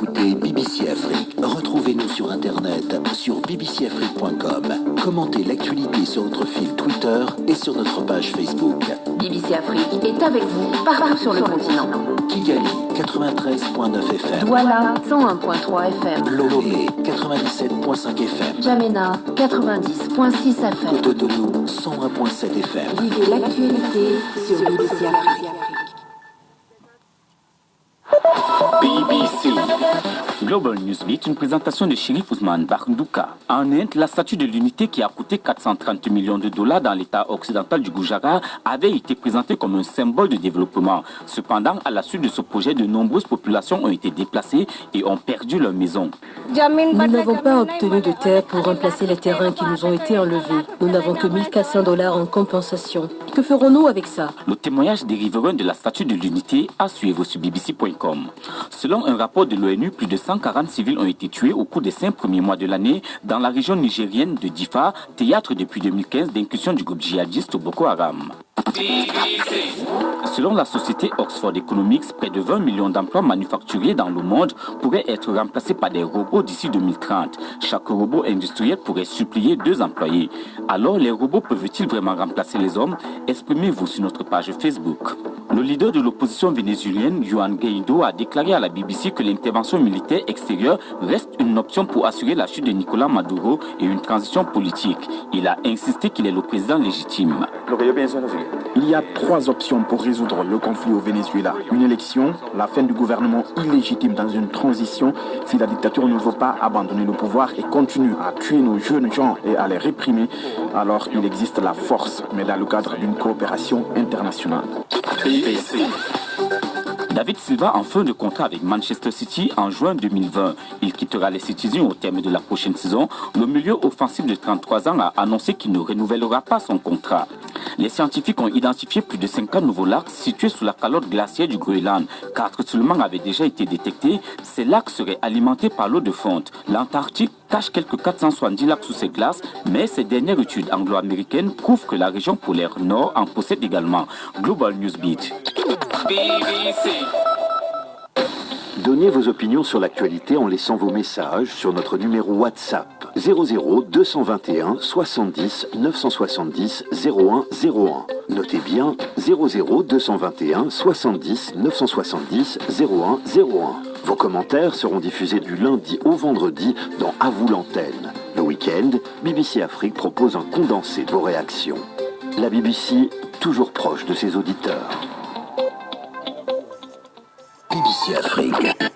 écoutez BBC Afrique. Retrouvez-nous sur Internet, sur bbcafrique.com. Commentez l'actualité sur notre fil Twitter et sur notre page Facebook. BBC Afrique est avec vous partout sur le continent. Kigali, 93.9 FM. Douala, 101.3 FM. Lomé, 97.5 FM. N'Djamena, 90.6 FM. Cotonou, 101.7 FM. Vivez l'actualité sur BBC Afrique. BBC. Global Newsbeat, une présentation de Chérif Ousmane Bakndouka. En Inde, la statue de l'unité qui a coûté 430 millions de dollars dans l'état occidental du Gujarat avait été présentée comme un symbole de développement. Cependant, à la suite de ce projet, de nombreuses populations ont été déplacées et ont perdu leur maison. Nous n'avons pas obtenu de terre pour remplacer les terrains qui nous ont été enlevés. Nous n'avons que $1 400 en compensation. Que ferons-nous avec ça? Le témoignage des riverains de la statue de l'unité à suivre sur bbc.com. Selon un rapport de l'ONU, plus de 140 civils ont été tués au cours des 5 premiers mois de l'année dans la région nigérienne de Difa, théâtre depuis 2015 d'incursion du groupe djihadiste Boko Haram. Selon la société Oxford Economics, près de 20 millions d'emplois manufacturiers dans le monde pourraient être remplacés par des robots d'ici 2030. Chaque robot industriel pourrait suppléer 2 employés. Alors, les robots peuvent-ils vraiment remplacer les hommes? Exprimez-vous sur notre page Facebook. Le leader de l'opposition vénézuélienne, Juan Guaido, a déclaré à la BBC que l'intervention militaire extérieure reste une option pour assurer la chute de Nicolás Maduro et une transition politique. Il a insisté qu'il est le président légitime. Il y a 3 options pour résoudre le conflit au Venezuela. Une élection, la fin du gouvernement illégitime dans une transition. Si la dictature ne veut pas abandonner le pouvoir et continue à tuer nos jeunes gens et à les réprimer, alors il existe la force, mais dans le cadre d'une coopération internationale. David Silva en fin de contrat avec Manchester City en juin 2020. Il quittera les Citizens au terme de la prochaine saison. Le milieu offensif de 33 ans a annoncé qu'il ne renouvellera pas son contrat. Les scientifiques ont identifié plus de 50 nouveaux lacs situés sous la calotte glaciaire du Groenland. 4 seulement avaient déjà été détectés. Ces lacs seraient alimentés par l'eau de fonte. L'Antarctique cache quelques 470 lacs sous ses glaces, mais ces dernières études anglo-américaines prouvent que la région polaire nord en possède également. Global Newsbeat. BBC. Donnez vos opinions sur l'actualité en laissant vos messages sur notre numéro WhatsApp 00 221 70 970 01 01. Notez bien 00 221 70 970 01 01. Vos commentaires seront diffusés du lundi au vendredi dans À vous l'antenne. Le week-end, BBC Afrique propose un condensé de vos réactions. La BBC, toujours proche de ses auditeurs. BBC Afrique.